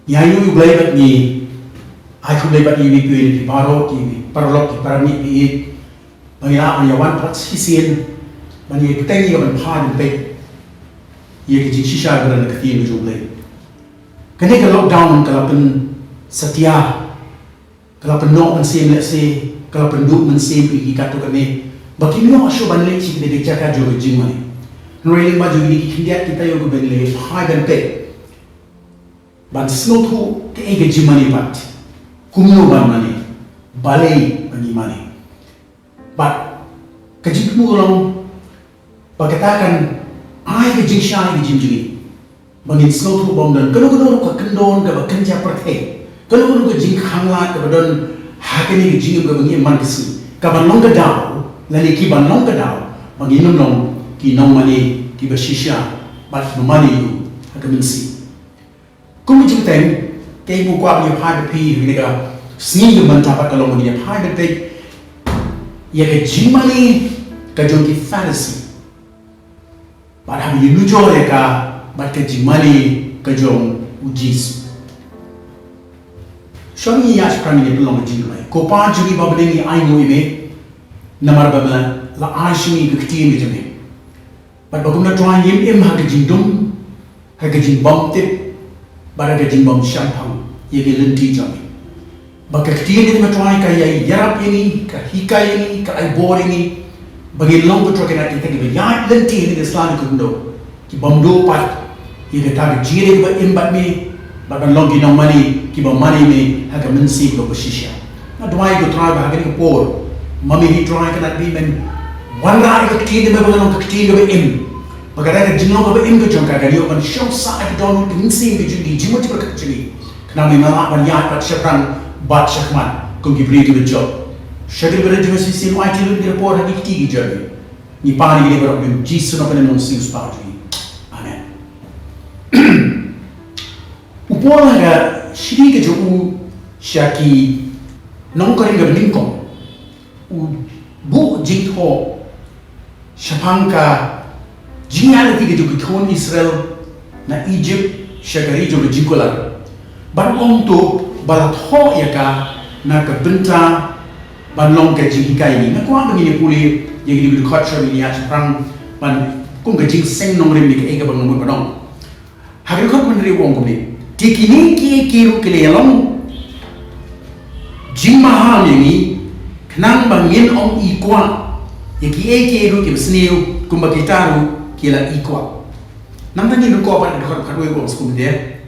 Yayu Blaibat ni, I could live at EVP, Paro, Paralok, Parami, Bangla, and Yawan Pots, Hisian, when you take your pardon bait, you get Shisha and the Kathir Jubilee. Can take a lockdown and Kalapan Satya, Kalapan no and same, let's say, Kalapan do and same, he got to me. But you know, show one late chicken, the Jacka Joe Jimmy. Really, Majuli, can get the Tayo Benley, high and pay. But snow to take a money but Kumno money, ballet money. But Kajiku along, Bakatakan, I get Jinsha Jimjili. But in snow to Bondon, Kanono Kakandon, Gavakanja Prate, Kanono Jink Hamla, Gavadon, Hakani Jim Gavani Mankasi, Kabanonga down, Lani Kibanonga down, Magino, Kino money, Kibashisha, but no money you, Hakaminsi. Kung time, kay mo kwa yung hard pay, hiniga, sniyo man dapat kalong mo niya hard pay, yaga jimali kajongi fantasy. Para habi yung nujo ka, bat ka jimali kajong ujis. Shami yash kami ni pelong jimali. Ko pa juli babling ni aino ime, namar babla la ashimi kiti ni jame. But bagum na tuan yim hagajindum, hagajin bom tip. Baraga jimbam shampang yegi lenti jami. Baka kini ni matrai kaya yarap ini, ka hika ini, ka aibor ini, bagi long betul kena kita kita yat lenti ini Islam kundo. Ki bamdo pat yegi taga jire ba imbat me, baka long kinong mani, ki ba mani me haga mensi ko posisya. Na dwai ko try ba haga ni por, mami hi try kena bi men wala ka kini me ba long ka kini ba im. Maganda jinong ba imgo jong kagaliyo man show sa ay don minsi bi jugi jimo ti prakachini kana may mga manya at syakran bat syakman kung gibri di job syakir bere jimo si sin wai ti lu di report hagi ti job ni pani ni bero bin jisu no penen sin spagi amen upola ga shiri ke jo syaki nong karing ga ningkom bu jitho syapangka Jingan lagi ke juga Israel na Egypt syakari juga jikular. Barang tu balat ho ya ka na kebenta banlong ke jika ini. Na kuang begini puli yang di culture ini ya sekarang ban kung ke jing seng nong rim ni ke ega bang nong banong. Hari kau meneri wong kuni. Tikini kiru kelelong jing mahal ini kenang bangin om ikwa. Yaki kiru ke besniu kumba kitaru kila ikwa. Namanya ni ko apa dekat kadoi ko sekum dia.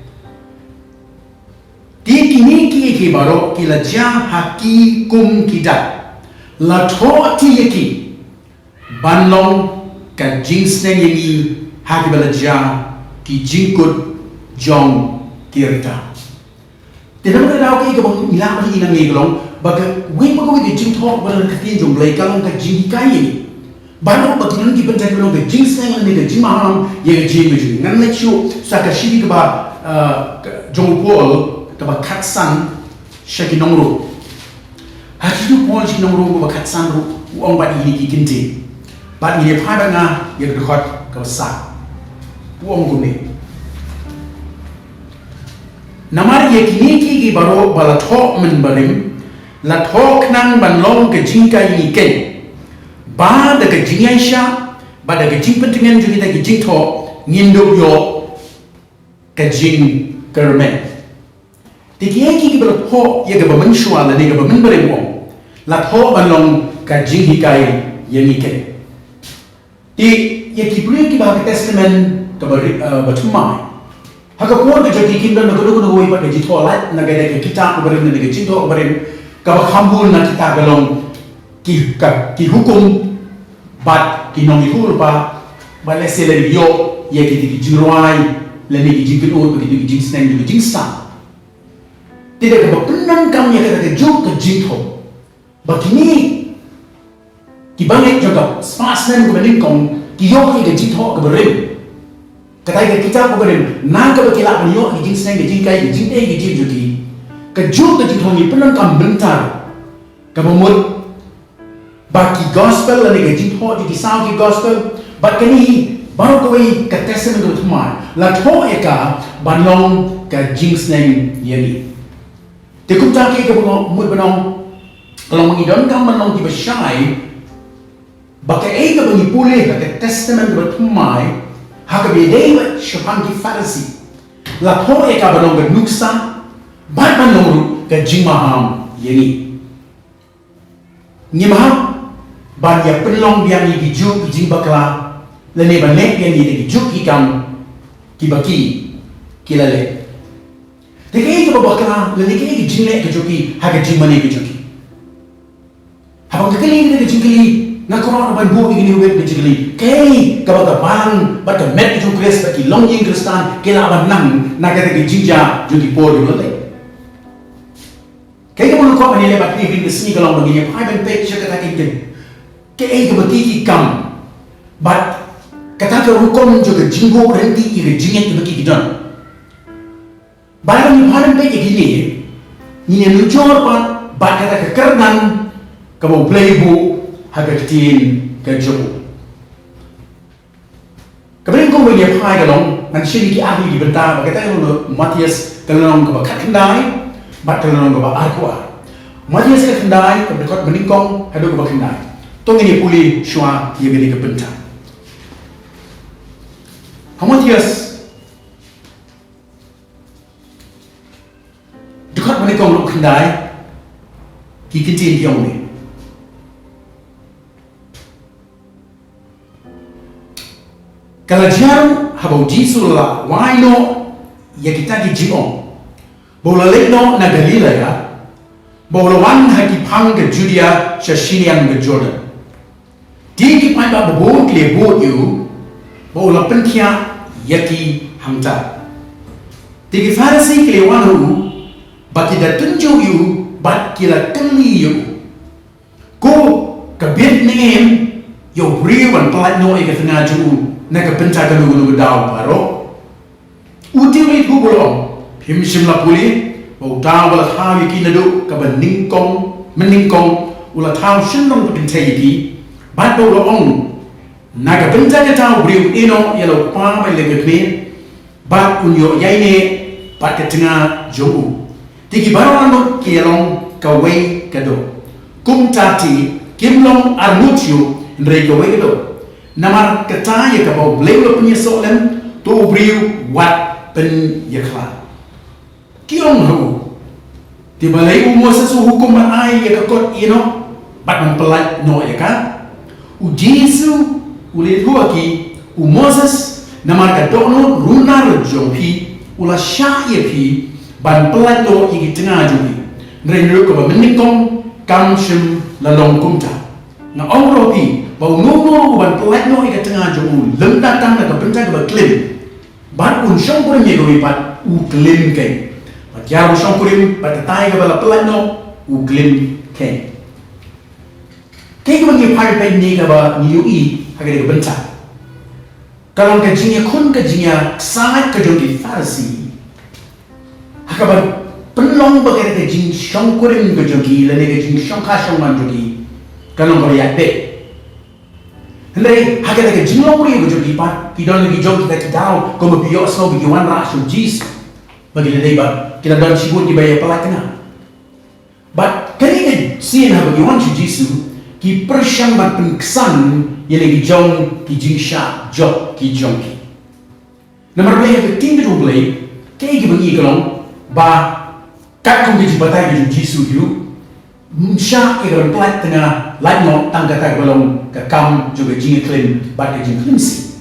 Di kini ki baro kila ja haki kum kita. La tho ti yaki. Banlong ka jingsneng yangi haki bala ja ki jingkut jong kirta. Tidak ada tahu ki ko ilang ni nang ngiglong baga we ko ki jing tho bala ka tin jong blai kalong ka jing kai ni. Banyak bagian kita pencari belum ke jeans yang ni ke jeans mahal yang jeans macam ni. Ngan nak show sakashiri ke bah jong Paul ke bah katsan syaki nomro. Hati tu Paul syaki nomro ke bah katsan ru uang bat ini kinti. Bat ini apa bangga yang dekat ke besar. Uang gune. Namar ye kini ki baru balatho menbarim latho nang banlong ke jingka ini ken. Ba da ke jing Aisha, ba da ke jing pentingan juga da ke jing tho nginduk yo ke jing kermen. Tiga ki bela ho ye ke ba menshua la ne ke ba menbere wong. La ho banlong ka jing hikai ye ni ke. Ti ye ki puri ki ba ke testament ke ba tumai. Haka ko ke jadi kindan na kudu hoi ba ke jing tho la na ke da ke kitab ko beren ne ke jing tho beren ka ba khambul na kita galong ki hukum bat ki nong ihul pa balese le yo ye ki jiruai le ni ki jingkut o ki jing sneng ki jing sa tidak ka penan kam ye ka jok ka jingtho bakini ki banget juga spasnen ko bening kong ki yo ki jingtho ka berim katai ka kita ko berim na ka bakila yo ki jing sneng ki jing kai ki jing e ki jing juki ka jok ka jingtho ni penan kam bentar ka momot baki gospel la nega jing ho di sound ki gospel but kani baru koi ka testament tu mai la tho eka banlong ka jinx nang yagi te kum ta ke mo banong kalau mengidon kam manong di basyai baka ka bangi pulih ka testament ba tumai ha ka be dei ba shapan ki farsi la ho ka banong ga nuksa ba manong ka jingmaham yagi ngimah ban ya penlong biang ni biju jing bakla le ne ban nek yang ni biju ikam ki baki kilale de ke ka bakla le ne ke jing le ke joki ha ke jing mane ke joki ha bang ke ni ke jing kili na ko na ban bo ni wet ke jing kili ke ka ba bang ba ka met ju kres ba ki long ying kristan ke la ban nang na ke jing ja joki por lo le ke mo ko ani le ba ni ke sni ka long ngi pa ban pe che ka ta ke ke ba ki kam but kata ke hukum juga jinggo berhenti ke jingin ke bagi kita. Barang ni paling baik gini, ni nujur pan, bat kata ke kernan, ke bau playbook, harga ketin ke jomu. Kemudian kau bagi apa kalong, nanti sini ki ahli di bentar, kata kalau Matias kalau ke bakat kendai, bat kalau ke bak arkua. Matias ke kendai, ke dekat beningkong, hadu ke bak kendai. Tong ini pulih syua dia beri ke bentar. Matias dekat beningkong lu kendai, ki ketin yang ni. Kalau jauh habau jisul la waino ya kita di jimong bola lekno na Galilea ya bola wan haki pang ke Judea Shashinian ke Jordan di ki pai ba bo kle bo yu bola pentia yaki hamta di ki Farisi kle wan hu ba ki da tunju yu ba ki la kli yu ko ka bit nem yo riwan plat no e ka tengah ju nak penca gulu daw paro uti hu bolong phim sim la puli bau daw la thaw yiki nadu ka meningkong ula thaw shinong pin thayiki bat bo lo ong nak penca ka taw briu ino yelo pa mai le gbe bat unyo yaine pat ka tengah jomu tiki baron no kielong ka wei ka do kum tati kimlong armutio ndrei ka wei ka do namar kata ya kabau beliau punya soalan tu beriu wat pen yakla kiong hu tiba lagi Moses hukum ai ya kakot ino bat mempelat no ya kan u Jesu ulit huaki u Moses namar kadono runar jompi ula syair pi ban pelat no igi tengah jompi nrendu ko meningkong kamshim lalong kumta na ongro pi bau nono uban pelat no ika tengah jomu lem datang na kepencang ke klim ban un syong kurim ye gowi pat u klim kai pat ya syong kurim pat tai ke bala pelat no u klim kai ke bagi pai pai ni ka ba ni ui hage ke bencang kalau ke jinya kun ke jinya sangat ke jodi Farisi haka ba penlong bagai ke jing syong kurim ke jodi lene ke jing syong ka syong man jodi kalau ba ya pe Hendai hakat ke jinglong puri betul di pat kita lagi jauh kita tahu kalau biar snow biar rasul jis bagi lelai ba kita dalam sibuk di bayar pelakna. But kali ke sien ha bagi Jisu ki persyang bat pengkesan yang lagi jauh ki jingsha jok ki jongki. Nomor boleh ke tinggi tu boleh ke bagi kalau ba kat kau ke batai ke Jisu hiu Msha ikan pelat tengah light note tangga tak belum ke kam juga jingi klaim bat ke jingi klaim si.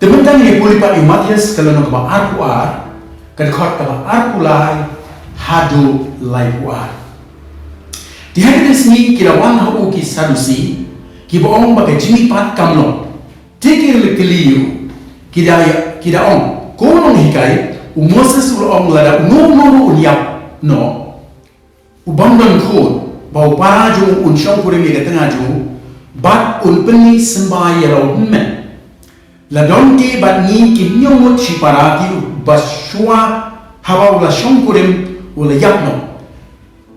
Teman-teman yang boleh pat Matias kalau nak ba arkuar kedekot ke ba arkulai hadu laipuar. Di hari ini kita wan habu ki sadusi ki boong ba ke jingi pat kamlo. Tikir lekeliu kita ong kono hikai Moses ul ong lada no unyap no Ubangdan khod bau para jo un syong puri me tengah jo bat un peni sembai ro men la donke bat ni ki nyomot si para ki baswa hawa la syong puri ula yapno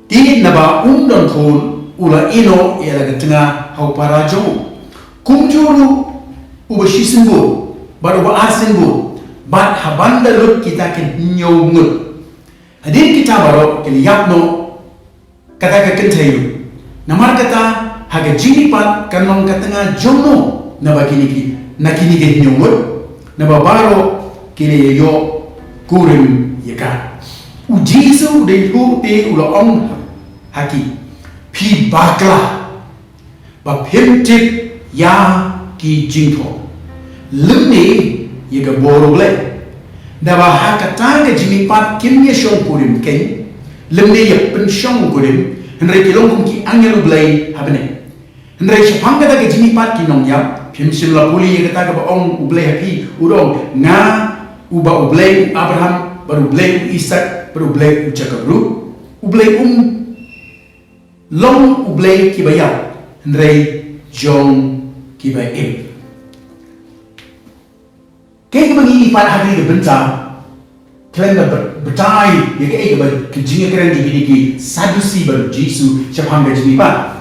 ti na ba undan khod ula ino ya la tengah hau para jo kumjuru uba shisimbu bat uba arsimbu bat habanda lut kita ken nyongut adin kita baro ken yapno kata ka kentayu namar kata haga jini pat kanong katanga jono na bakini ki nakini ke nyongut na babaro kile yo kurim yaka u jisu de hu te ulo ong haki pi bakla ba pimtip ya ki jingtho lumni yaga boroble da ba hakatanga jini pat kimye shong kurim ken lumni ya pen shong kurim henre kilong kum ki angelu blai habne henre shapanga da jini pat ki nong ya pimsim la puli yaga ta ba ong ublai hapi udong nga uba ublai Abraham baru ublai Ishak baru ublai Jacob ublai long ublai ki bayam henre jong ki bayam cái bagi pada hari ke benca kalian bertai ya ke kejinga keren di bidiki sadusi baru Yesus siapa hamba jini pak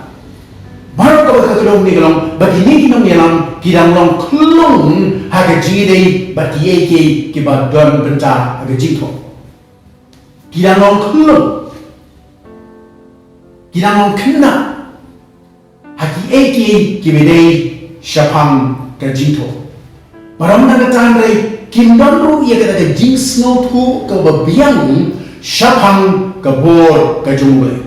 baru kau kedong ni kalong bagi ni kinong yalang kidang long kelong haga jini dei bagi ke badon benca haga jingko kidang long kelong kidang long kena haki ke bedei siapa ke jingko Baram na katandray kindonro iya kata jing snow tu ke babiang syapang ke bor ke jumlah.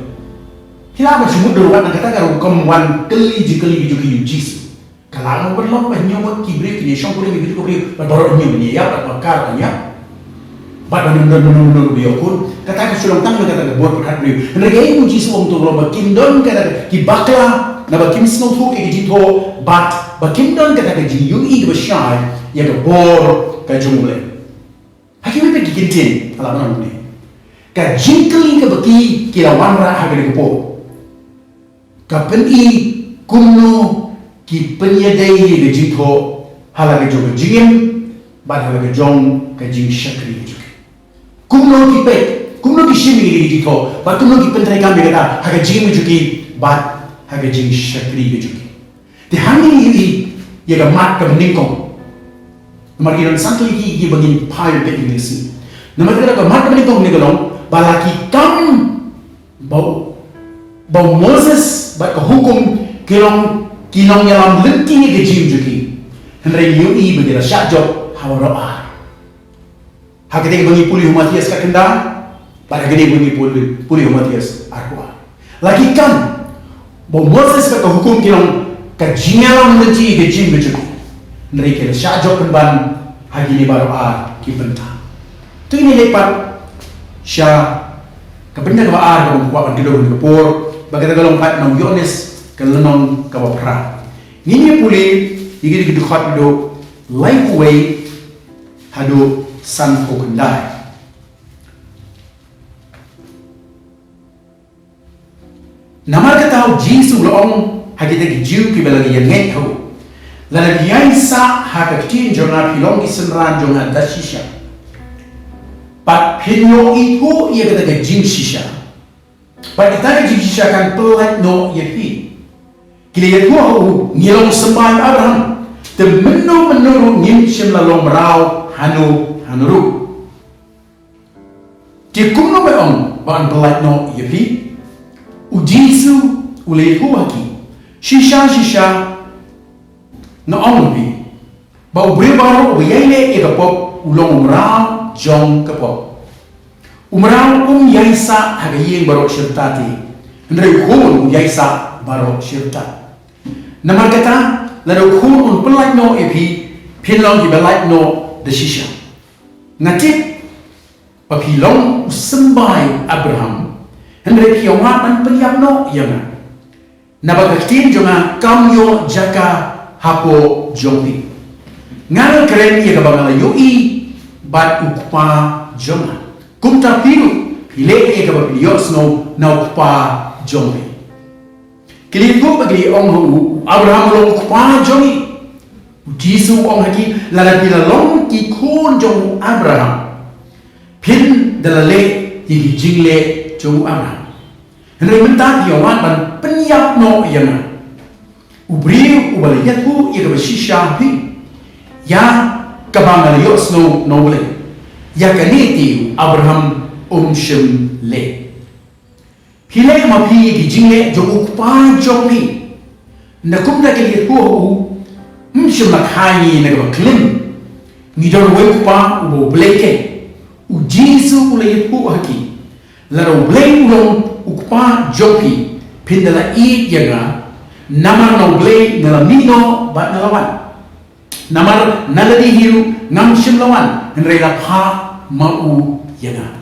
Hilama semut doruan na kata karu kemwan keli juki jisu. Kalau berlom banyak kibri kini syong kuli begitu kibri baru ni ya bakar nya. Bad benar biokun kata ke sulung tang kata ke bor perkat bri. Negeri mu jisu om tu lom kindon kata ki bakla na bakim snow tu ke jito bat bakim don kata ke jiu i ke besyai ya ke bor ke jumlah. Hakim apa dikintin alaman ni? Ke jingkeli ke baki kilawan rah haga ke bor. Ke peni kumno ki penyedai ke jito hala ke jong jingim bat hala ke jong ke jing syakri juga. Kumno ki pet kumno ki shimi ke jito bat kumno ki pentrai kami kata haga jingim juga bat haga jing syakri ke juga. Di hangi ini ya ke mat ke meningkong. Nomor kita satu lagi bagi pile pet Inggris. Nomor kita ke mat meningkong ni galong balaki kam bau Moses bat ke hukum kilong yalam lenti ke jim juki. Henry Yui bagi rasyak job hawaroa. Hakati bagi puli Matias kat kendang, pada gede bagi puli Matias arwa. Lagi kam bau Moses bat ke hukum kilong ke yalam lenti ke jim juki. Mereka syajok penban hari ini baru ki bentang. Tu ini lepas syah kebenda ke baar ke buat gedung ke por bagi galong kat nong Yones ke lenong ke bapra. Ini puli igi gitu khat do life way hado san ko kendai. Nama kata Yesus long hagi tegi jiu ki belagi yang ngai ho. Lalu biasa hak kecil jangan pilong isenran jangan ada sisa. Pat pinyo itu ia kata ke jing sisa. Pat kita ke jing sisa kan pelat no ia pi. Kili ia tua hu ngilong sembah Abraham. Temenu ngim lalong merau hanuru. Tikum no beong ban pelat no ia pi. Ujisu ulei huaki. Sisa na ongbi bau brebaro yaile e kapop ulong umrao jong kapop umrao yaisa hagayen baro shirtati ndre khun yaisa baro shirta namar kata lado khun pelai no epi pilong ki belai no de shisha ngatik papilong sembai Abraham ndre kiawan man peniap no yana nabagatin jonga kamyo jaka hapo jombi ngal keren ia kabangala yoi bat ukpa joma kumta piru ile ia kabang yosno na ukpa jombi kilipo bagi ong Abraham long ukpa jomi Jisu ong haki lala bila long ki kun jong Abraham pin dalale yigi jingle jong Abraham henry mentak yawan ban penyap no yana Ubri ubaliyat hu ia bersisah hi ya kabangal yos no ble yakaniti Abraham shem le pile ma pi gi jingle jo ukpa jo pi na kum da ke ko shem la khani na ga klim ni do we ukpa u ble ke u jisu le ko haki la ro ble ulong ukpa jo pi pindala I yaga namar no ble na mino ba na lawan namar naladi hiru ngam shimlawan nrela pha mau yaga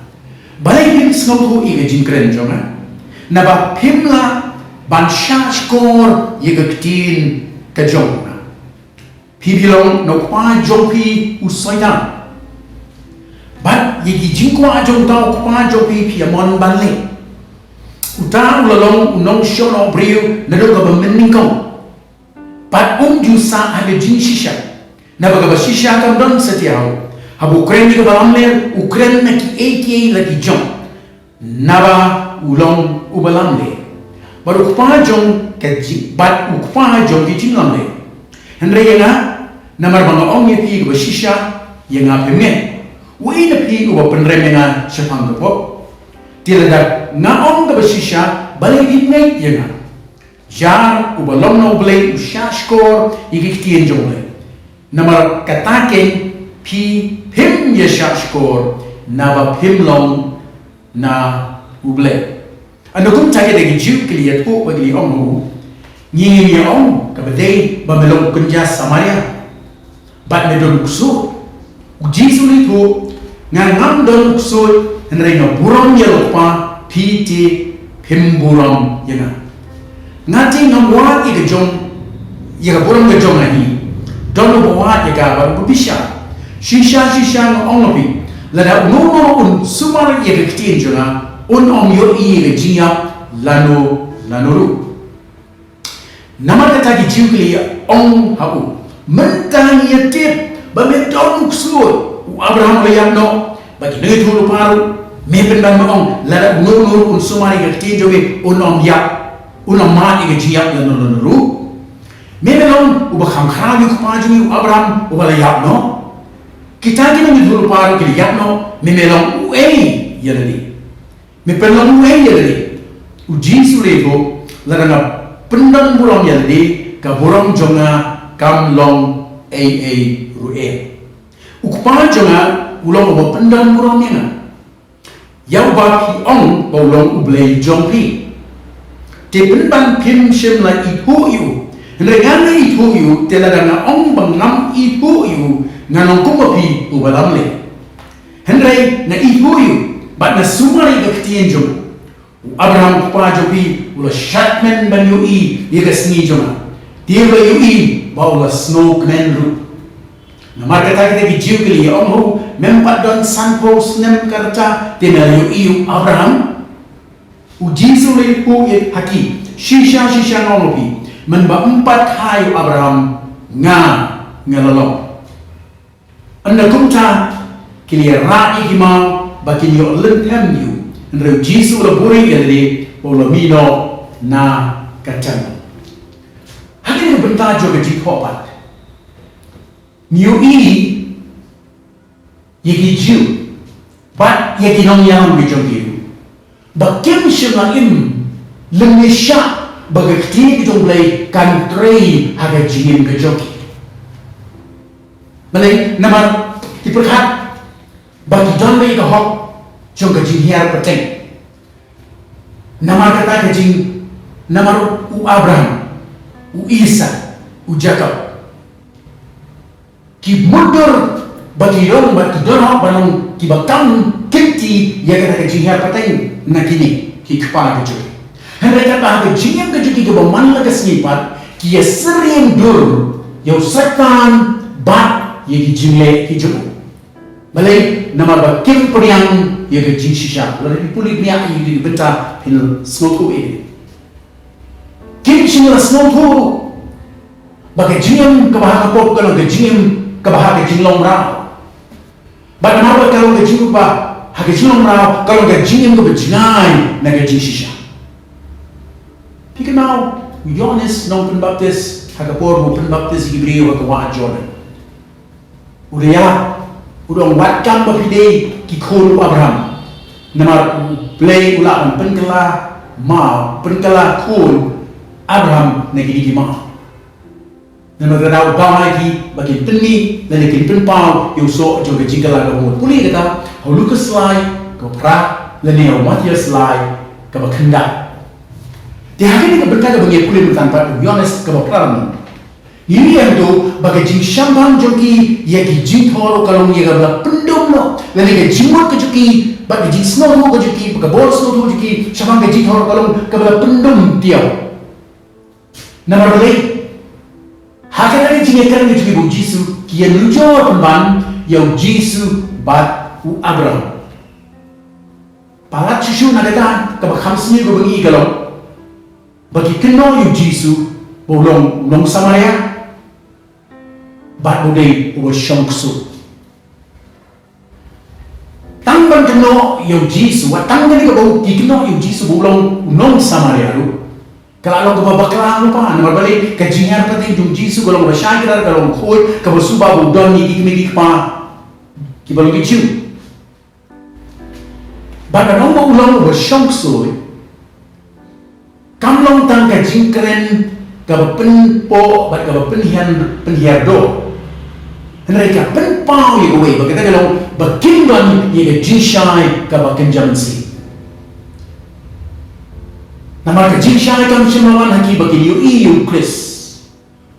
balai pim snau I ga jinkren jonga naba pimla ban shashkor yaga ktin ka jonga pibilong no pa jopi usoidan bat yagi jinkwa jongta pa jopi piamon banle uta ulalong unong shono brio na do ga meningkong pat jusa ada jin shisha na baga shisha kam don setiao habu Ukraine ga balamle Ukraine na ki AK lagi jong naba ulong ubalamle baru pa jong ka ji bat ukpa jong ki jingamle andre yana namar banga ong ye pi ga shisha yanga pemne wi na pi ga penremena sepang go tiada ngaong ka shisha balai dinai yana jar ubalong no blay ushashkor igiktiin jongle namar katake pi pim yashashkor naba pimlong na uble ando kum tage de jiu kliyat ko bagli ong ngi ong ka badai bamelong kunja samaria bat me don kusu jisuli to ngam don kusu henry no buram yalopa piti pimburam yana ngati ngamwa ide jong yaga buram ga jong ani dono bawa yaga bar bisha shisha no onlopi lada no sumar yaga ktin jona on yo I jiya lano ru namar ta gi jiukli on habu mentang yatip ba me don ksur Abraham le yakno bagi ne thulu paru me pen ban ma lada no sumar yaga ktin jobe on ya una ma ige jiap la no ru melon uba kham kharabi ko pajumi Abraham uba la yapno kita gi no dulu paru ki yapno me melon ei yadali me pelon ei yadali u jisu lego la na pendang bulong yadali ka borong jonga kam long ei ru u ko pajonga ulong uba pendang bulong yana yau ba ki ong bolong ublei jongpi Tipen ban pim shim la ipu yu Nregana ipu yu Telada na ong bangam ipu yu Nanong kumapi ubalam le Henry na ipu yu Bat na sumari ka ketien jom Abraham kupa jopi Ula shatman ban yu I Iga sni joma Tiba yu I Ba ula snow kmen ru Na markata kita ki jiu kili ong hu Mempat don sanpos nem karta Tina yu I Abraham Ujisu le pu ye haki shisha ngopi menba 4 hai Abraham ngalalong anda kumta kili ra'i hima bakin yo lentem yu ndre Jisu le buri yele bola mino na kacang haki benta jo ke jikopat niu I yegi jiu bat yegi nong yang bijogi bakim shima lemisha bagakti kitong play country haga jingin gajoki balay naman iperhat bagi don bay kahok jong gajing hiar pateng naman kata gajing naman u Abraham u Isa u Jacob ki mundur bagi don banong ki bakang kinti ya kata gajing hiar pateng nakini ki kepala gajoki Hendak bahagia jingam kejuki ke baman laga snipat kia sering dur yau setan bat ye ki jingle ki juku balai nama bakim periang ye ke jing shisha lalu dipuli niak ye di benta hil snotu ini kim shingra snotu bagai jingam ke bahagia pop kalau ke jingam ke bahagia jinglong rau bat nama kalau ke jingam ba hagia jinglong rau kalau ke jingam ke bejingai naga jing shisha Pika now, Yohanes no Open Baptist, Hagapor Open Baptist Gibril Hagawa Jordan. Udaya, udang watkan bapide kikul Abraham. Namar play ulaan penkala ma penkala kun Abraham negeri ma. Namar kadau bang lagi bagi teni dan negeri penpau yuso juga jingkala kamu. Pulih kata halu keslai kau pra leni mati keslai kau kendak. Di hari ini keberkatan bagi pulih tanpa Yohanes kau pra. Ini yang tu bagi jing syambang joki ya ki jing thoro kalong ya gabla pendom no lani ke jingmot ke joki bagi jing snow mo ke joki bagi bol snow ke joki syambang ke jing thoro kalong gabla pendom tiaw namar balik hakana jing ekran ke joki bu Jisu ki ya nujo pemban ya Jisu bat u Abraham palat susu nagatan ke khamsni go bagi kalong bagi keno yu Jisu bolong nong Samaria bat budai uwa syongsu tangban keno yung Jisu wat tanggan ni kabau kikeno yung Jisu bulong nong Samaria lu kalau long kababakla lupa namar balik kajingan pati yung Jisu kalau masyakir kalau khoi kabau suba budon ni kikmegi kpa kibalong kichu bat nong bulong uwa syongsu kamlong tang kajingkeren kabau penpo bat kabau penhiardo mereka penpau yang away bagi kita kalau berkembang ia jinshai kaba kenjamsi. Nama jinshai kami semawan haki bagi iu Chris.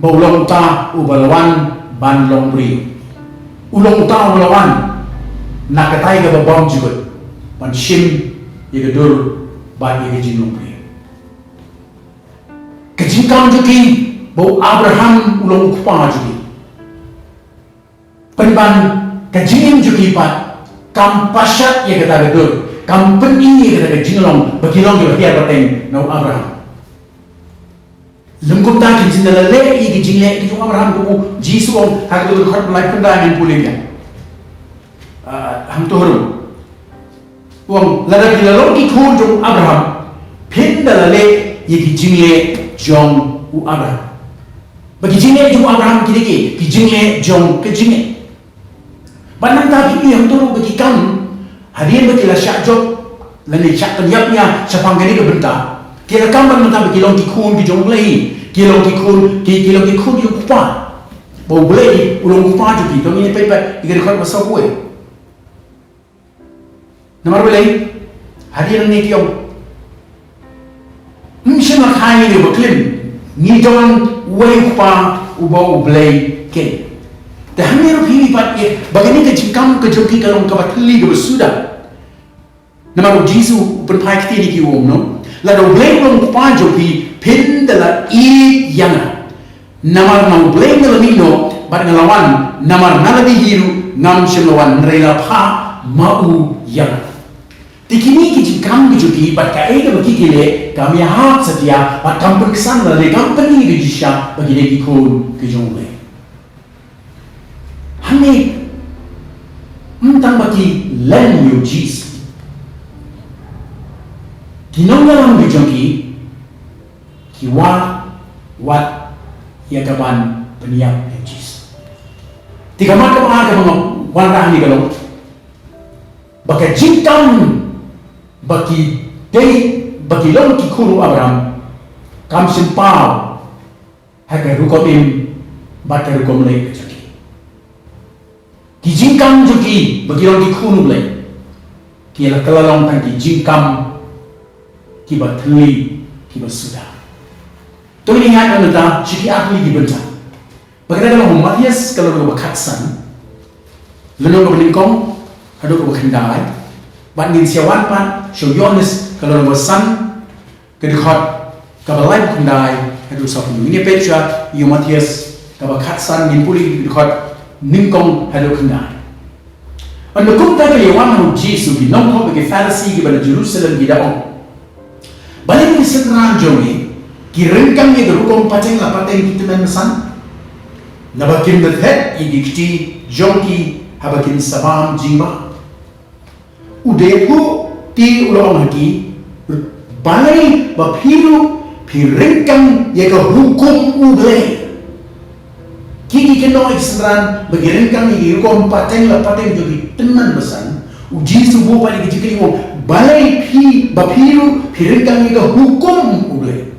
Baulong ta ubalawan ban long bri. Ulong ta ubalawan nakatai kaba bom juga. Ban shim ia kedur ban ia jinlong bri. Kejingkam juki bau Abraham ulong ukpa juki. Penban kajingin juki pat kampasat ya kata betul kampeni ya kata kajinglong bagilong ya dia pateng nau Abraham lengkup tak kajing dalale i kajingle kajing Abraham ku Jisu om hak betul hak mulai pendangan pulihnya ham tuhur wong lada bilalong ki kun jong Abraham pin dalale i kajingle jong u Abraham bagi jingle jong Abraham kini kajingle jong kajingle Banang tadi yang turun bagi kamu hadiah bagi lah syak job lani syak penyapnya siapa gani ke bentar kira kamu mentah bagi long kikun ki jong lei kilong kikun ki kupa bau lei ulong kupa juga itu ini pepe jika dekat pasal kue nomor lei hadiah ni kiong mungkin makai ni berklim ni jangan wei kupa ubau lei ke dah meru pilih pat ye bagani ke jingkam ke joki kalong ke batli ke bersudah nama Jisu berpai kita ni kiwom no lalu blame long pa joki pin dala i yana nama nang blame dala mino bat ngelawan nama nalabi hiru ngam shelawan rela pa mau yana tikini ke jingkam ke joki bat ka ega bagi kile kami hak setia bat kampung kesan lalu company ke jisha bagi lagi kun ke jongle Hanya entang bagi len yu Jisu. Kinong dalam bijoki kiwa wat ya kaban peniap yu Jisu. Tiga macam ada mga warna ni kalau bagi jingkam bagi bagi long kikuru Abraham kam simpau hakai rukotim bakai rukom lei bijoki. Kijingkam juki bagi orang kikunu boleh. Kira kelalong tang kijingkam kiba teli kiba sudah. Tu ini ingat anda ciki ahli dibenca. Bagaimana kalau Matias kalau kau berkatsan, lalu kau meningkong, ada kau berkendai, banding siawan pan, Yohanes kalau kau bersan, kedekat kau berlai berkendai, ada usah pun. Ini Petra, Matias kau berkatsan, nimpuli kedekat ningkong halo kena. Anda kumta ke yawan Jisu di nongko bagi Farisi di pada Jerusalem di daong. Balik ni seteran jongi, kirengkang ni gerukong pateng la pateng kita memesan. Nabakin berhet idikti jongki habakin sabam jingba. Udepu ti ulong lagi, balai bapiru pirengkang ya ke hukum ublay. Kini kena iksenran bagian kami hukum pateng la pateng jadi tenan besan uji subuh pada kecil wong balai pi bapiru piring kami ke hukum boleh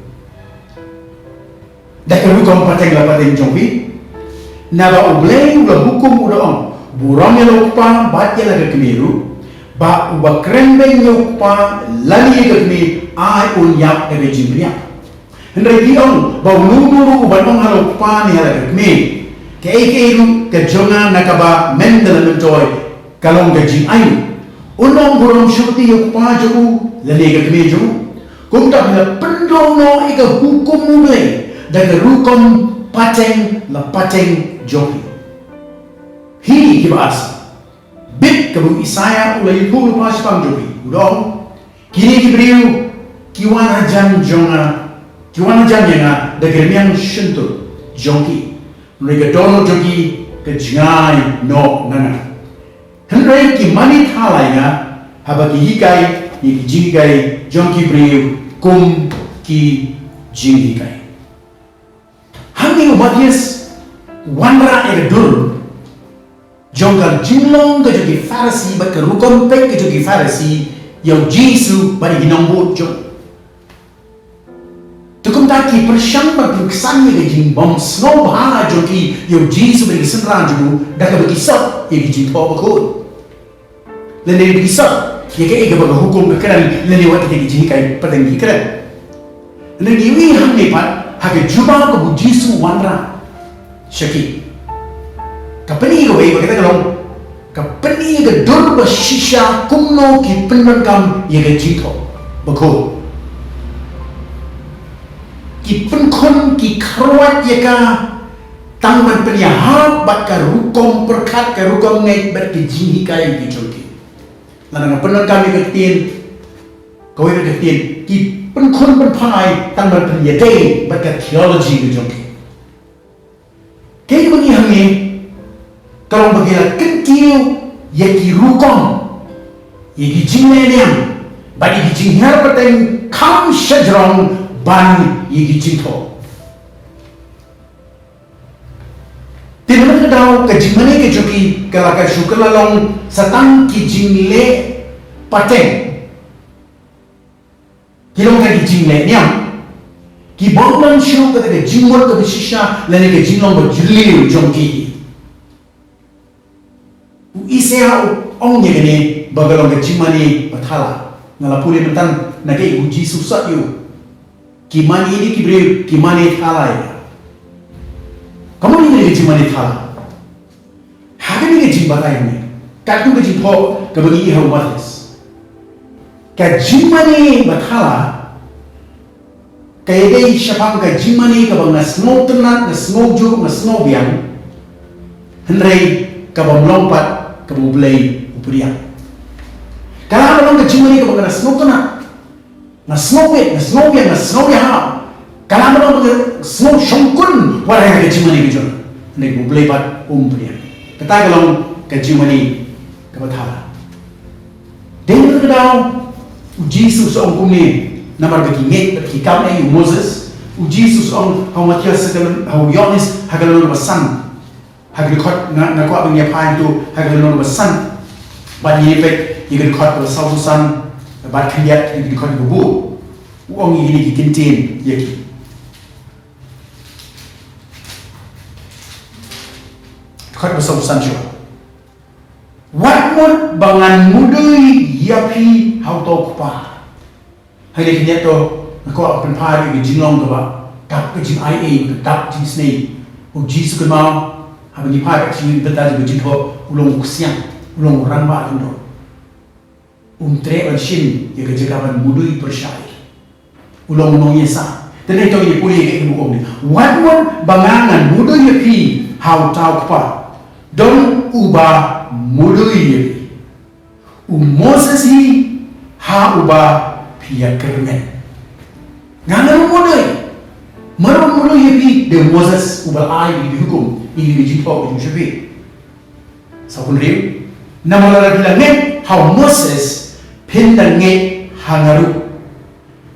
dah ke hukum pateng la pateng jadi naba boleh ulah hukum udah on burang yang lupa bat yang lagi kemiru ba uba krembeng lupa lali ke kemi ai unyak ke jimnya hendai diong ba nuru uban on lupa ni lagi kemi Keiru kejongan nakaba mendel mentoy kalong gajing ayu unong burong syuti yuk paju lali ke kemeju kumta bila pendono ika hukum mulai daga rukom pateng la pateng joki hi kibas bit kabu Isaya ulai pulu pas pang joki udong kini kibriu kiwana jan yenga daga miang shintur joki mereka dono jogi ke jangai no nana. Henry ki mani thalai nga haba ki hikai ki jingai jonki briu kum ki jingai. Hangi ubadias wanra dur jongkal jinglong ke jogi farisi ba ke rukom pek ke jogi farisi yang Jesu bari ginambut jong. Tukum taki persyang berkesan yang jing bom snow bahana joki yang Jesu beri senran jugu dah ke berkisah yang jing tahu berkut. Lain berkisah yang ke ega hukum kekeran lain lewat kita jing kai petang kekeran. Lain giwi ham lepat hak jubah ke Jesu wanra syaki. Kapeni ke kita kalau kapeni ke dur bersisha kumno ki penangkam yang jing tahu berkut. Ki penkon ki krawat yaka tangman penyahap bat ka rukom perkat ka rukom ngai bat ki jinhi kai ki joki lana penan kami ketin kau ini ketin ki penkon penpai tangman penyadai bat ka theology ki joki kaya bagi hangi kalau bagilah kentiu yaki rukom yaki jingleniam bat yaki jinghar pateng kam syajrong ban yigi cinto. Tidak mana tahu kejimane kejoki kalau syukulalong satang kijingle pateng. Kilong kijingle niam. Kibaulan syuk kata kejimor kebisisha lene kejinglong berjeliu jongki. Isya ongnya gini bagalong kejimane bathala. Ngalapuli mentan nake uji susah yu. Kimani ini kibri kimani thalai. Kamu ni kimani thalai. Hagen ni jimbatai ni. Katu ke jimpo kebagi ihau matis. Kajimani bathala. Kayaknya siapa kajimani kabang nasno tenat nasno jo nasno biang. Henry kabang lompat kabubulai upuriang. Kalau abang kajimani kabang nasno tenat. Nasno ya. Kalau mana snow shongkun, warai kejimani kejon. Nek boleh pat umpria. Kata kalau kejimani kebathala. Dengan kedau uji susong kumi namar bagi nget bagi kau ni Moses uji susong hau Matias segala hau Yohanes hagalau basan hagalukot nak kuat punya pain tu hagalau basan bagi efek yang kot bersausan bat kriat yang dikot bubu uang ini dikintin yaki kot bersausan juga wakmut bangan mudui yapi hau tau kupa hari ini tu aku akan pari ke jinglong ke ba tak ke jing IA ke tak jing snake uji suka mau habis ni pari jing betul ke jing ho ulong siang ulong ramba itu tre shin yang kejegaman mudui persyai ulong nong yesa dan itu yang pulih ke ibu ni wan bangangan mudui yapi hau tau kupa don ubah mudui yapi Moses hi ha ubah pia kermen ngangan mudui maru mudui yapi de Moses ubah ai di hukum ini dijipau di syafi sabun rim namala bilang net how Moses pendange hangaru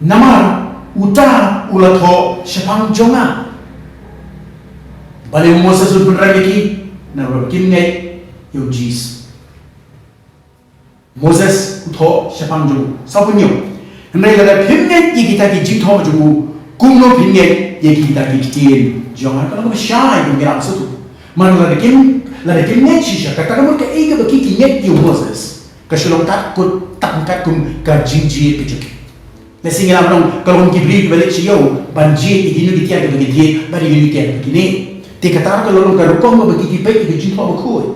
namar uta ulato syapang jonga Balik Moses pun lagi na kim ngai yo jis. Moses utho siapang jung sapunyo. Hendak ada kim ngai kita ki jing tho jung kumno kim ngai ye kita ki tin. Jangan kalau kau syai kau gerak setu. Mana ada kim ngai sisa kata kamu ke ega bagi ngai yo Moses. Keselong takut tangkat kum ka jing ji kecuk. Nasi ngira menong kalau kita beri balik siau banjir ini kita ada bagi dia bagi ini kita begini. Dikatakan kalau orang kerukong bagi kita itu jumpa berkoi.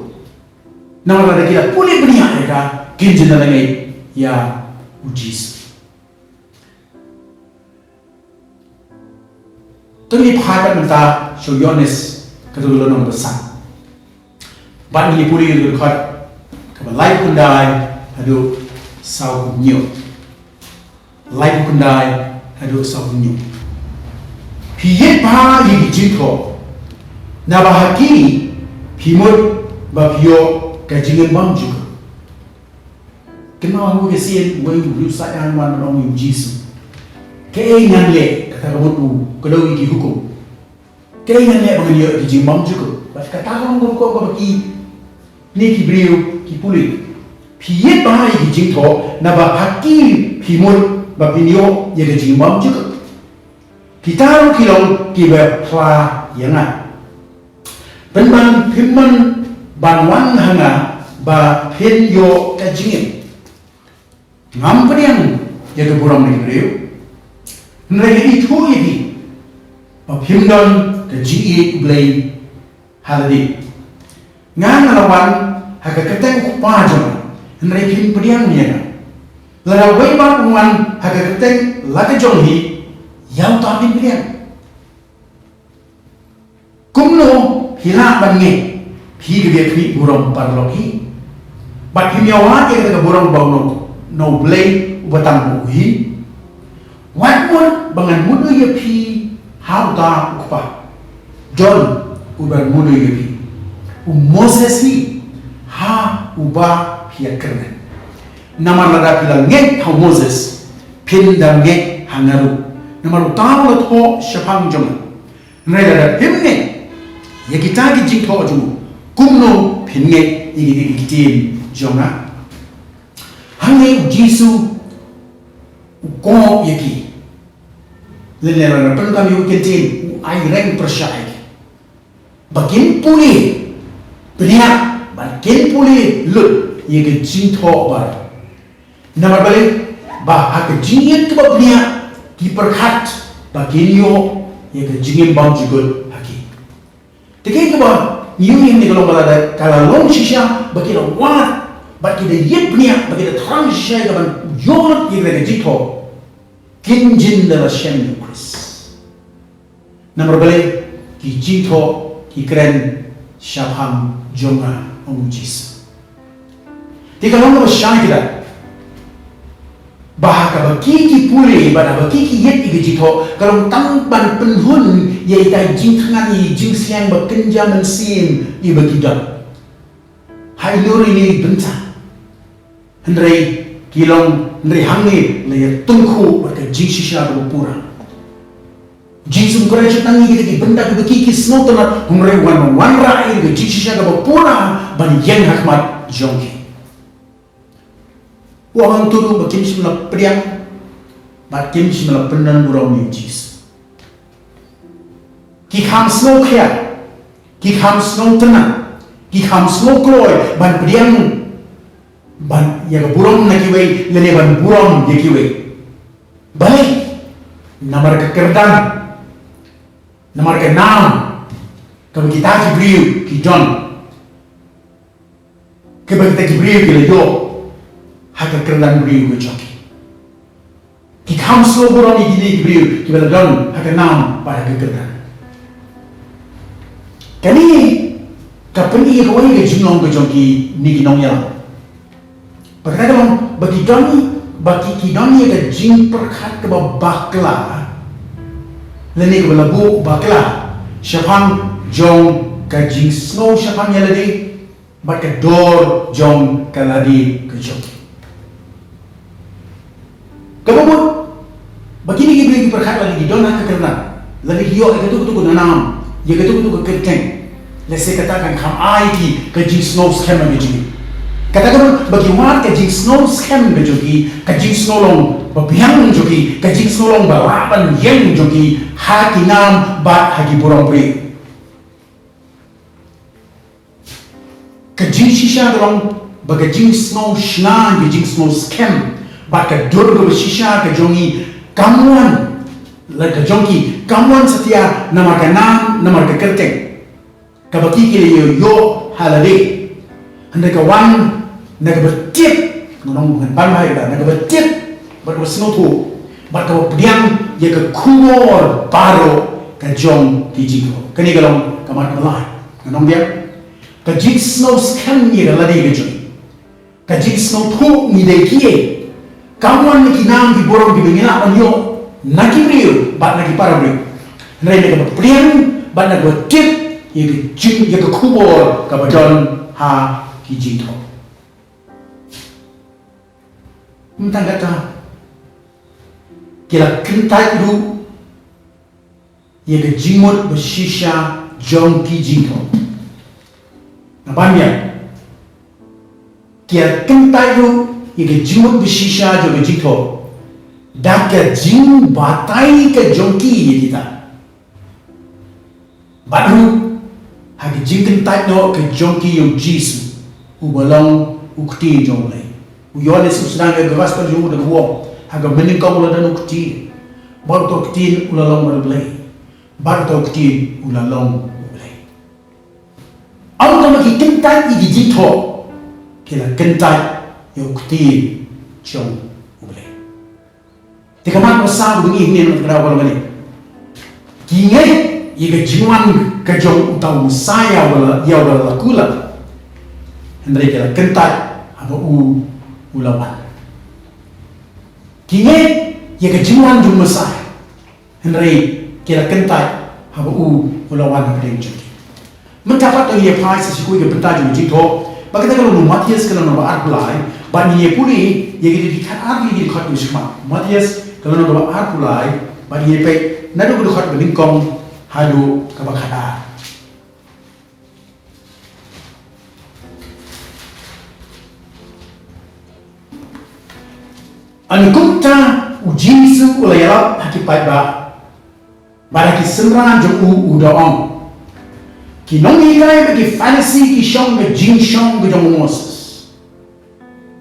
Nama ada kita boleh beri mereka kinjil lagi ya ujis. Tadi pakai mentah so Yohanes kedua orang besar. Ban ini puri itu dekat kebalai kundai ada sau nyu. Lai kundai ada sau nyu. Piye pa yang jumpa. Na bahagi pimut bapio kajingan bang juga. Kenal aku kesian, wei berusaha yang mana orang yang jisu. Keingan le kata kamu tu kalau iki hukum. Keingan le bagi dia kajing bang juga. Bas kata kamu kau bagi ni kibriu kipuli. Piye bahai kajing to na bahagi pimut bapio yang kajing bang juga. Kita orang kilong kiber pla yang ai. Penman pimman banwan hanga ba pen yo kajingin ngam peniang ya ke buram ni beliau nrei itu ini ba pimdon kajii blai haladi ngan lawan haga keteng pa jong nrei pim peniang ni la wei ba wan haga keteng la ka jong hi yang ta pim peniang kumno hila bange phi ge phi buram parloki bat him yawa ke ke buram bau no blay ubatang hi wat mon bangan mudu ye phi how ta ukpa John uban mudu ye phi Moses hi ha uba phi kernen namar lada pila nge ha Moses pin da nge hangaru namar utang lo tho shapang jom nreda himne ya kita ki jing tho ju kumno phinge igi kitim jonga hange jisu ko yaki lelera pen kami uketin ai reng persai bakin puli bria bakin puli lut yegi jing tho bar nama balik ba hak jingin ke bria ki perkhat bakin yo yegi jingin bang juga Tiga keba nyuing ni kalau balada kalau long shisha bagi la wat bagi de yep niya bagi de trang shisha kaban yolot yigre jito kinjin de la shem Chris number bale ki jito ki kren shapam jonga omujis tiga long ba shai kita bahaka bagi ki pule bada bagi ki yet igi jito kalau tangban penhun ye tai jing thangani jing siang ba kenja man sim i bagi dan hai lori ni benca hendrei kilong hendrei hangi le tungku ba jing shisha ba pura jing sum kore chutang ni ki benda ki snow tana hendrei wan ra i jing shisha ba pura ban yen hakmat jongki Orang turu bakin semula priang, bakin semula penan burau mujis. Kikam snow kaya, kikam snow tenang, kikam snow kloy, ban priang, ban yang burau nakiwe, lene ban burau yakiwe. Baik, namar kekerdan, namar kenam, kalau kita kibriu, kijon, kalau kita kibriu kilayo. Haka kerdan beriu ke joki. Ki kamslo boroni gini beriu ki bela don haka nam pada ke kerdan. Kani kapeni ke wai ke jinong ke joki ni ginong ya. Perkara bagi doni bagi ki doni ke jing perkat ke bakla. Leni ke bela bu bakla. Syapang jong ke jing snow syapang ya ladi. Bat ke dor jong ke ladi ke joki. Kemudian begini kita perkhat lagi di dona kerana lagi hiyo itu nanam ya ketuk ke keteng lese katakan kam ai ki ke jing snow scam bejogi katakan bagi mat ke jing snow scam bejogi ke jing snow long babiang jogi ke jing snow long balapan yang jogi haki nam bat haki burong pri ke jing shisha long bagi jing snow shna ke jing snow scam bat ke dur ke shisha ke jongi kamuan la ke jongi kamuan setia nama kanam nama ke kerteng kabaki kile yo halade hande ka wan naga bertiap nong ngan ban da naga bertiap bar wasno tu bar ka pediang ye ka kumor baro ka jong ki jiko kani galong kamat malai nong dia ka jik snow scan ye la de ge ka jik snow tu ni de kie kamuan ni kinang di borong di bengina onyo nakimriu bat nagi parabri nai naga pediang bat naga bertiap ye ke kubor ka bajon ha ki jito mentang kata kila kentai du ye ke jimot bershisha jong ki jito nabanya kila kentai du ye ke jimot bershisha jong ki jito dak ke jing batai ke jong ki ye kita baru hagi jingkin type no ke jonki yung jisu ubalong ukti jong lay uyone susdang ke gawas pa jong de wo haga mening ka ula dan ukti bar to ukti ulalong marblay bar to ukti ulalong ublay ang to maki kintai igi jito kila kintai yung ukti jong ublay tikaman ko sa bungi ni no kada wala mali kingay Iga jiwan kajong utang saya wala ya wala kula hendrai kala kentai aba ulawan kini iga jiwan jung masai hendrai kala kentai aba ulawan aba jung mendapat to ye pai sa siku iga bentai jung jito bagata kalau Matius kalau no art pulai ba ni ye puli ye gidi dikat art ye dikat musma Matius kalau no art pulai ba ni ye pe nadu gudu khat belingkong hadu kabakada Ankumta ujisu ulayalap hakipat ba baraki semran jong udaong kinong hikay bagi fantasy isyong ga jing syong ga jong Moses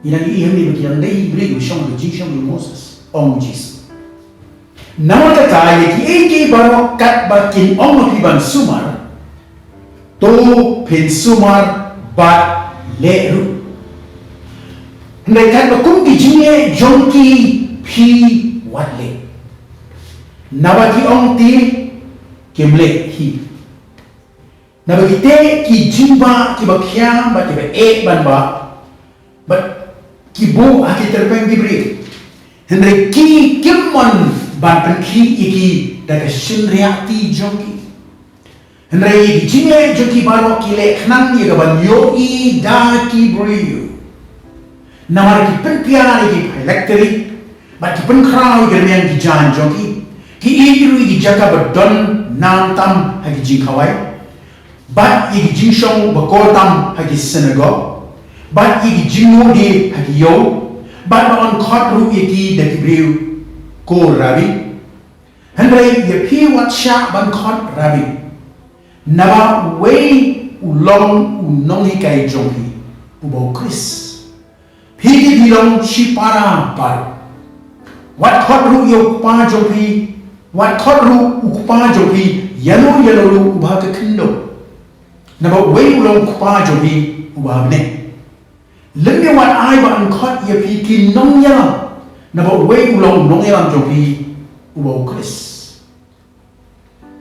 inang ihem ni bagi ang day beri isyong ga jing syong ga Moses ong jisu nama kata ye ki eke baro kat bakin ong piban sumar to pen sumar bat leru ndai kat bakum ki jinge jonki pi watle nabaki ong ti kemle hi nabaki te ki jimba ki bakya ba ki ba ek ban ba ki bo aki terpeng dibri ndai ki kimon ban penki iki daga shinriati jonki hendrai iki jinge jonki baro kile khnang ye gaban yo i da ki brio namar ki penpian iki electric ba ki penkrau germian ki jan jonki ki iru iki jaka badon nam tam hagi jingkawai ba iki jingshong bakotam hagi synagogue ba iki jingo di hagi yo ba on khotru iki da ki brio ko rabi hendrai ye pi wat sha ban khot rabi naba wei ulong unong hi kai jonghi ubo Chris pi di dilong shipara par wat khot ru yo pa jonghi wat khot ru ukpa jonghi yalo ru ubha ka khindo naba wei ulong pa jonghi ubha ne lemme wat ai ban khot ye pi ki nong ya naba wei ulong nong ya jonghi ubo Chris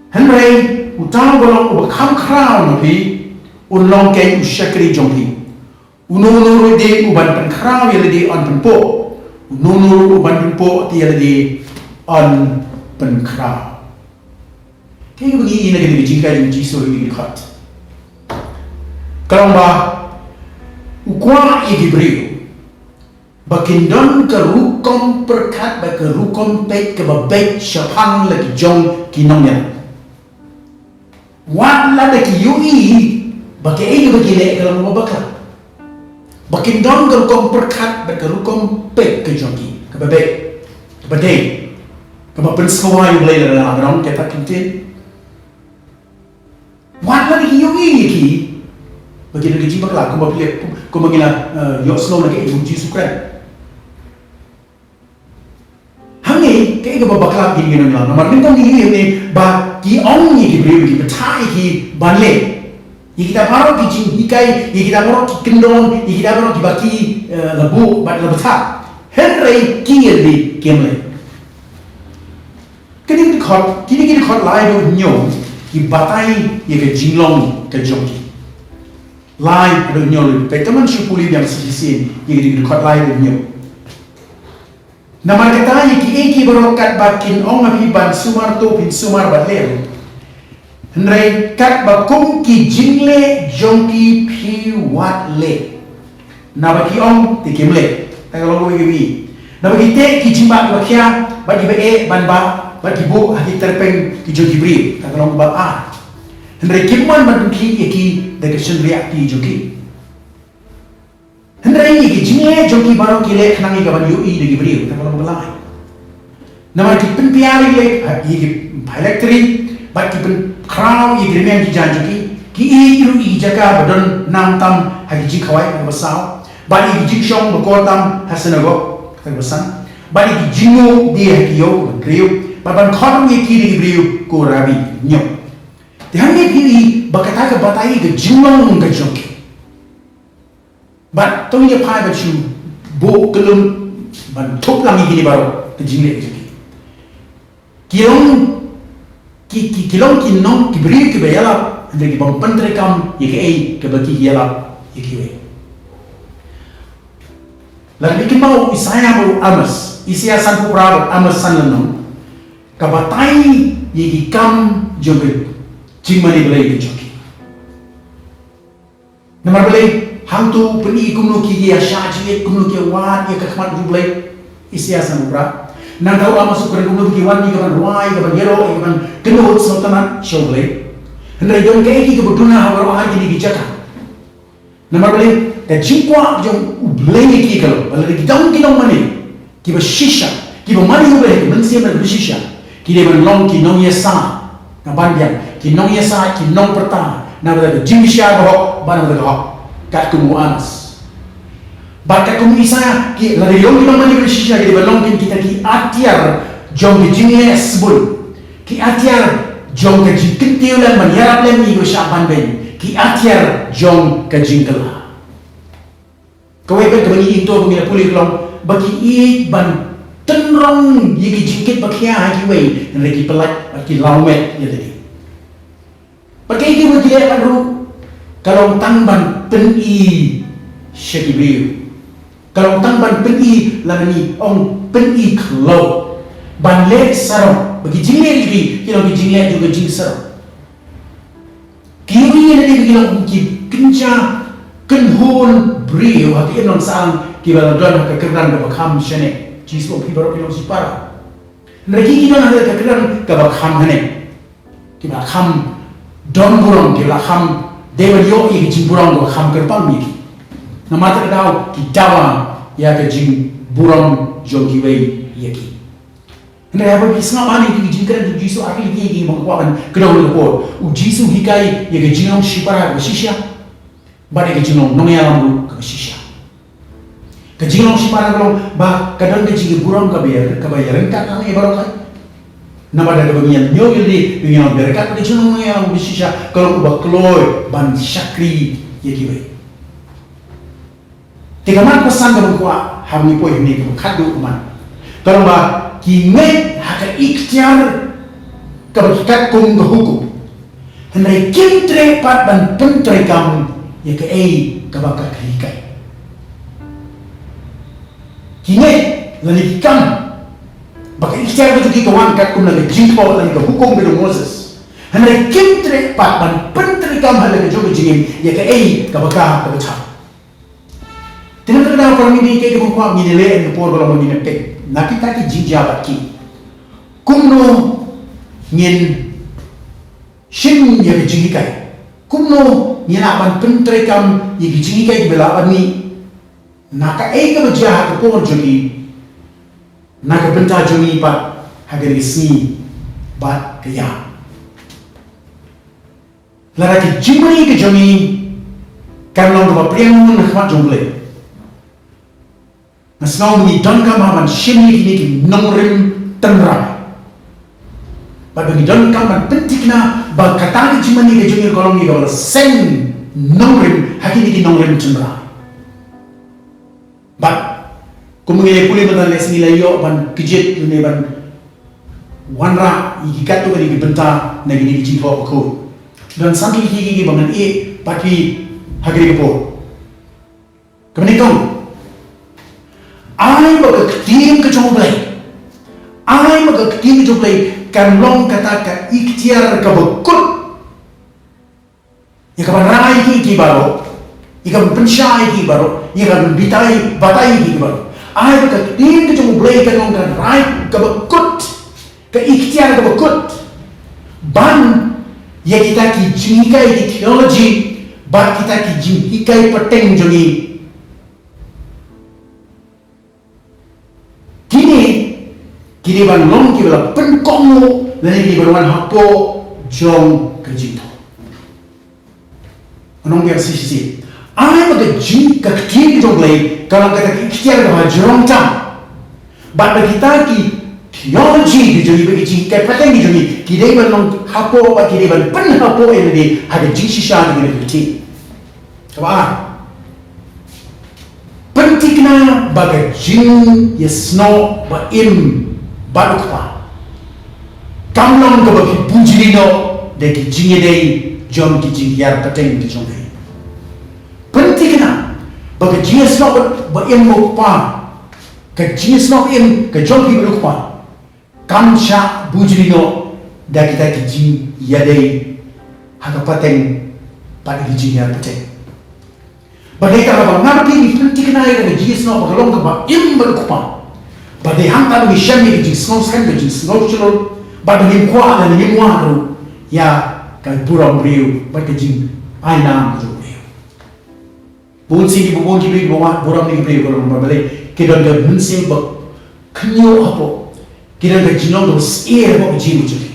hendrai utang bolong ubo kham khrao no pi unlong ke ushakri jonghi ununu de uban pen khrao ye de on pen po ununu uban pen po ti ye de on pen khrao ke bagi ina ke bijing kai ji so ri khat kalong ba ukwa ye gibri bakindon ke rukom perkat ba ke rukom pek ke babek syapang lagi jong kinongnya Wala da ki yui bagi ai bagi le kalau mau bakal. Bagi dong kalau kau perkat kalau kau pek ke joki ke bebe ke bede ke bapen sekolah yang boleh dalam agama kita kintin. Wala da ki yui ki bagi lagi jiba lah kau beli kau mengira yoslo lagi ibu Yesus Kristus. Hangi kayak apa bakal gini gini lah. Nomor lima ni ni bagi orang ni diberi di petai ki banle. Kita baru di jing hikai, kita baru di kendong, kita baru di bagi lebu bat lebetak. Henry kian di kemle. Kini kita khot lai do nyom ki batai ye ke jinglong ke joki. Lai do nyom. Pekaman syukuri yang sisi ye kita khot lai do nyom. Nama kata ye ki eki berokat bakin ong abi ban sumar to bin sumar balel. Henry kat bakum ki jingle jongki pi wat le. Nama ki ong ti kimle. Kalau lo gibi. Nama ki te ki jimba bakia bagi be ban ba bagi bu haki terpeng ki joki bri. Kalau lo ba a. Henry kimman ban ki eki de keshen riak ki joki. Henry ni jingle joki baru kile kenangi kawan UI de gibri kalau belai. Nama ki penpiari le ki electric bagi pen crown ye gremian ki janjuki ki iru i jaga badon nam tam hagi ji khawai basau bagi ji shong bakol tam hasanago tak basan bagi ki jingo dia ki yo griu baban khon ye ki de griu ko rabi nyo tiang ye ki bakata ka batai ke jinong ka joki but tong ye pai ba chu bo kelum ban thop lang ni baru ke jingle joki kilong kilong kinong kibri ke bayala de ki bang pantre kam ye ke ai ke baki yala ye ki we lalu ki mau Isaya mau Amos Isaya san pura Amos san lanong ka batai ye ki kam jobe jingmani belai ke joki namar belai hantu peni kumno ki ya shaji kumno ki wat ye ka khmat belai Isaya san pura nang tahu apa sukuran kumno ki wan ni kaban ruai kaban yero kaban kenut sultanan shogle hendai dong ke ki kebuduna hawar ah ni ki jaka namar bale ka jingkwa jong ublei ki kalau bale ki dong ki dong mani ki ba shisha ki ba mani ube mensia ba shisha ki de ban long ki nong yesa na bandian ki nong yesa ki nong perta na ba jimisha ba ban ba ga kat kumu anas Bakat kami Isaya ki lari long kita mani bersisya ki balong kita ki atiar jong ki jingle sebul ki atiar jong ki jingketiulan maniarap lem ni bersyaban ben ki atiar jong ki jingkela kau ikan kami itu kami pulih long bagi i ban tenrong ye ki jingket bakia haki wei lagi pelat bagi laumet ya tadi pakai ki bagi aru kalau tangban peni syakibiu kalau tangban peni lagi ong peni kalau banle sarong bagi jingle lagi kalau bagi jingle juga jing sarong kiri ni kalau ki kenca kenhon brio hati non sang ki bala don ka keran ka kham shane jiso pi baro ki si para lagi kita nak ka keran ka kham hane ki ba kham don burong ki la kham dewa yo ki jing burong ko kham kerpang ni namata daw ki dawa ya ke jing burong jogi wei yaki anda apa kisah mana ki jing keran jisu akli ki mengkuakan kedau lepor u jisu hikai ya ke jingong shipara ko shisha bade ke jingong nong ya lambu ka shisha ke jingong shipara ko ba kadang ke jing burong ka bayar ka kan e baro ka namada ke bagian nyo yili yang berkat ke jingong ya lambu shisha kalau ba kloy ban shakri yaki wei tiga man pesan kalau kuat hamni poy ni kalau kadu man kalau ba kime haka ikhtiar keberkat kum ke hukum hendai kintre pat ban pentre kam ya ke ei kabaka krikai kime lani kam baka ikhtiar betu ki kawan kat kum lagi jingpo lagi ke hukum bedu Moses hendai kintre pat ban pentre kam hala ke jogo jingim ya ke ei kabaka kabachap Tidak terdapat orang ini kayak kemungkinan menilai yang pur kalau menilai pek. Nak kita ki jinja baki. Kumno ngin shin ya ke jingi kai kumno ni na ban pentre kam ya ke jingi kai bela ani naka ega baja ha ko jogi naka benta jogi ba ha ke si ba ke ya lara ke jimri ke jogi kan long ba priang na khwa jongle na snaw ni don kam ha ban shin ni ki nongrim tanra ba bagi don kam ban pentikna ba katani jimani ke jogi kolong ni ba sen nongrim hakini ki nongrim tanra but kumungye puli betul les nilai yo ban kejit ni ban wanra ikat tu kali benta nagi ni cinta aku dan sambil higi bangan pati hagri kepo kemudian kau ai baga ketim ke jomblai ai baga ketim ke jomblai kan long kata ka ikhtiar ka bekut ya kapan rai ki baro ikan pensyai ki baru, ikan batai ki baru. Ai berkat tim ke jom boleh kan orang right ke bekut, ke ikhtiar ke bekut. Ban ya kita ki jingkai di teknologi, ban kita ki jingkai peteng jongi. Kini ban long ki bala penkomu, lagi ki baruan hapo jong ke jingto. Anong biar sisi. Ai baga jing ka ktim jong lay kalau kata ikhtiar ka jerong tam ba kita ki theology ki jogi bagi jing ka pateng ki jogi ki dei ban long hapo ba ki dei ban pen hapo ini ada jing sisa ni ki apa pentingna baga jing yesno ba im ba ukpa kamlong ka bagi bunjilino de ki jing dei jom ki jing yar pateng ki jong lay pentingna bagi jenis nak berim lupa ke jenis nak berim ke jogi berlupa kamsha bujrino dah kita kiji yadai haka pateng pada kiji yar pateng bagi kalau mengerti ni pentingna ke jenis nak berlong ke berim berlupa bagi hantar bagi syami ke jenis nak sekarang ke jenis nak celur bagi kuah dan ni muaru ya ke burung beriu bagi jing ainam tu Bunsi di bubung kibri bawa boram ni kibri boram berbalik. Kita dah bunsi bak kenyo apa? Kita dah jinong terus bak jiru jadi.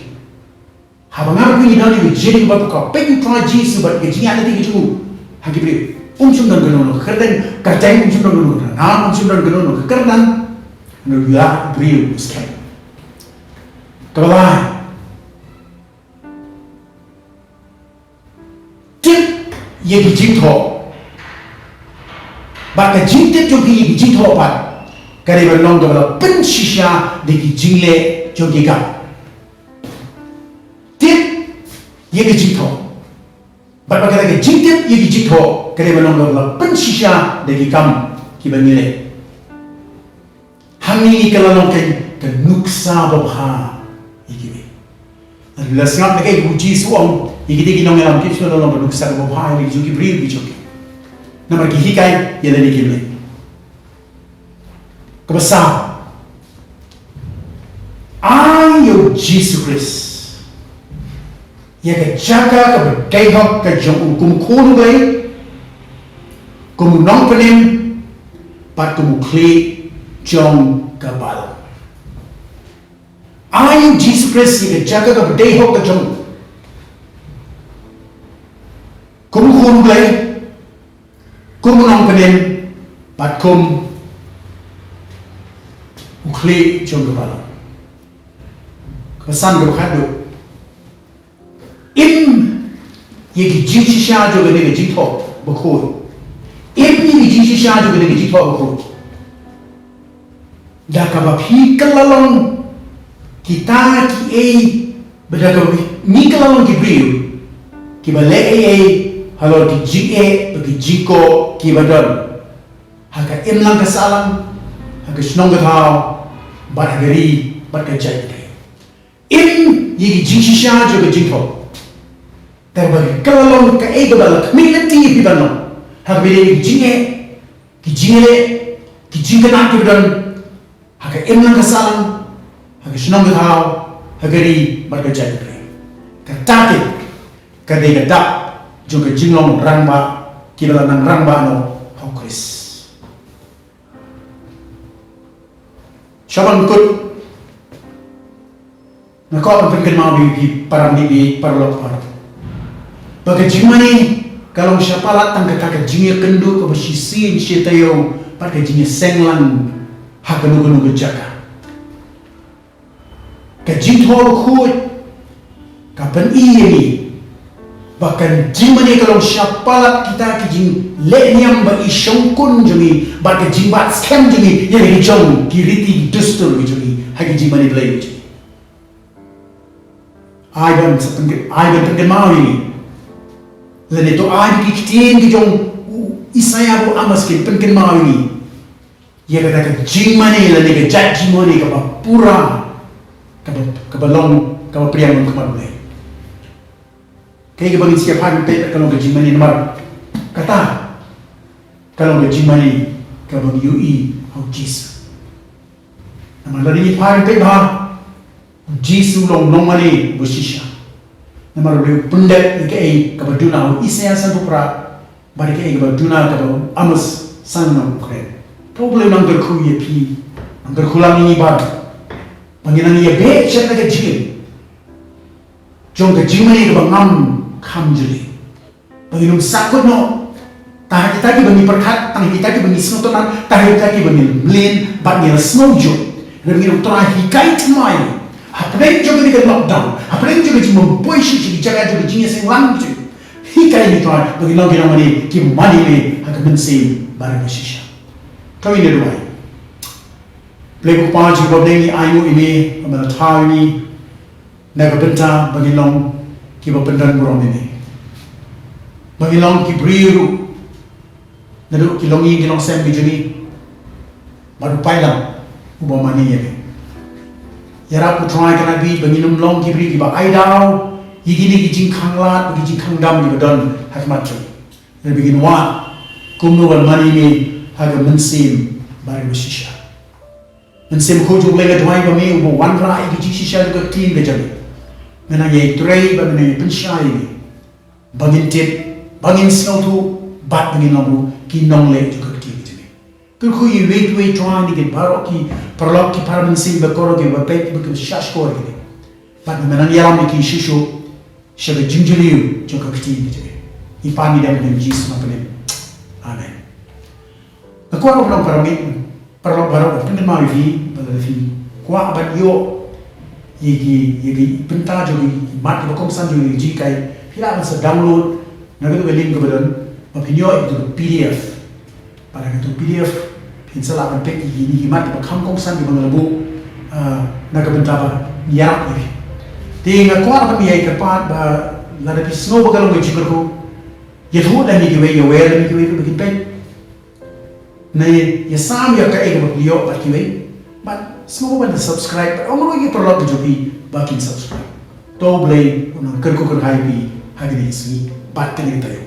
Haba ngar pun ida ni jadi bak kau pengen try jisu bak jian ada tiga tu. Hang kibri sumber genono kerden kerjaan sumber genono nama sumber genono kerdan nulia beriu sekian. Kebalai. Tip ye dijinto. Baka jingtip jogi jingto pat kare berlong dalam pensisya di jingle jogi gam tip ye jingto baka kare jingtip ye jingto kare berlong dalam pensisya di gam kibanile hangi kalalong ke nuksa babha ikibe lasngat ke buji suang ikiti kinong elam kit dalam nuksa babha ini jogi beri jogi Nama kihikai yang ada di kini. Kebesar. Ayo Jesus Christ. Yang kejaga keberdayaan kejong kum kulu bay, kum nong penim, pat kum kli jong kabal. Ayo Jesus Christ yang kejaga keberdayaan kejong kum kulu bay. Kum nong penin pat kum ukli jong kepala kesan berkado im ye ji sha jo ne ji tho bako im ni ji sha jo ne ji tho bako da ka ba phi kalalong kita ki berdaga ni kalalong ki brio ki ba le Halo di jike bagi jiko ki badal haka imlang kasalang haka snong gatao bat hagari bat kajai im yigi jishisha jo jiko terbagi kalalong ka balak milati pi banno haka bile ki jingele ki jingana ki badal haka imlang kasalang haka snong gatao hagari bat kajai katake kadai gadak juga jinglong rangba kila nang rangba no hokris Syabang kut nakau ang pengkenal di parang di parlok parang bagai jimani kalau siapa latang kakak jingnya kendu ke bersisi si tayo pakai jingnya senglan hak kenu jaga ke jingthol kut kapan ini bahkan jimani kalau siapa lat kita ke jing lenyam ba isyongkun jumi bagai jimbat scam jumi yang hijau kiriti dustur jumi hak jimani belai jumi Aidan terkenal ini. Lalu itu Aidan kitin kijong isaya bu amas kin terkenal ini. Ia kata jimani lalu ke jat jimani kapa pura kapa long kapa priang kapa boleh. Kaya ke bagi siapa hari pet kalau ke jimani nomor kata kalau ke jimani kapa bagi UI au jis. Nama lalu ni hari pet bah Jisu long mani bersisha. Nama lalu pendet ke kabaduna isaya santu pra bari ke kabaduna kabad amas sanam kren. Problem nang berku ye pi nang berkulang ini bad. Panginan ye be chat ke jim. Jong ke jimani kabad ngam kamjuli. Panginum sakut no. Tah kita ki bagi perkat, tah kita ki bagi snotonan, tah kita ki bagi blin, bagi snowjo. Panginum terahi kait mai. Apalagi juga di lockdown, apalagi juga cuma mempunyai sih jaga juga jenis yang lanjut. Hikai ni tuan bagi lagi nama ni kimani ni akan mensim barang bersisa. Kau ini dua. Pelaku panci problem ni ayu ini, amal tahu ini, nak benta bagi long kiba pendan buram ini. Bagi long kibriru, naduk kilongi kilong sem bijuni, baru pailang ubah mani ni. Yara ku try kana bi banginum long kibri ki ba ai daw yigi ni ki jing khanglat ki jing khangdam ni badon hakmat chu ne begin wa kumnu wal mani ni haga mensim bari shisha mensim ko ju lega dwai ba me bo wan ra ki jing shisha ko tin de jabi mena ye trei ba mena ye penshai ni bangin tip bangin snow tu bat bangin lamu ki nong le ju ko tin de Kerku ye wait try ni ke barok ki perlok ki para mensim bekoro ke bapek beku shash kor ke pat menan yaram ki shisho shebe jinjeliu joka kiti ni je ipani dam dem jis ma pele amen ko ro pro para mi perlok barok pun ma vi kwa ban yo yegi penta jo mat ko kom san jo ji kai pila masa download na ko link ko badon opinion itu PDF pada itu PDF insya Allah pek ini himat bakam kongsan di banglabu nak bentaba niat ni. Tiga kuar kami ayat kepat ba lada pi snow bagal ngai cikerku. Ya tu dah ni kiwe ya wer ni kiwe bikin pek. Nih ya sam ya kai ke baglio ba kiwe. But snow ba subscribe. Omro ye perlu jopi bakin subscribe. To blay unang kerku kerhai pi hagini sini bat kali tayo.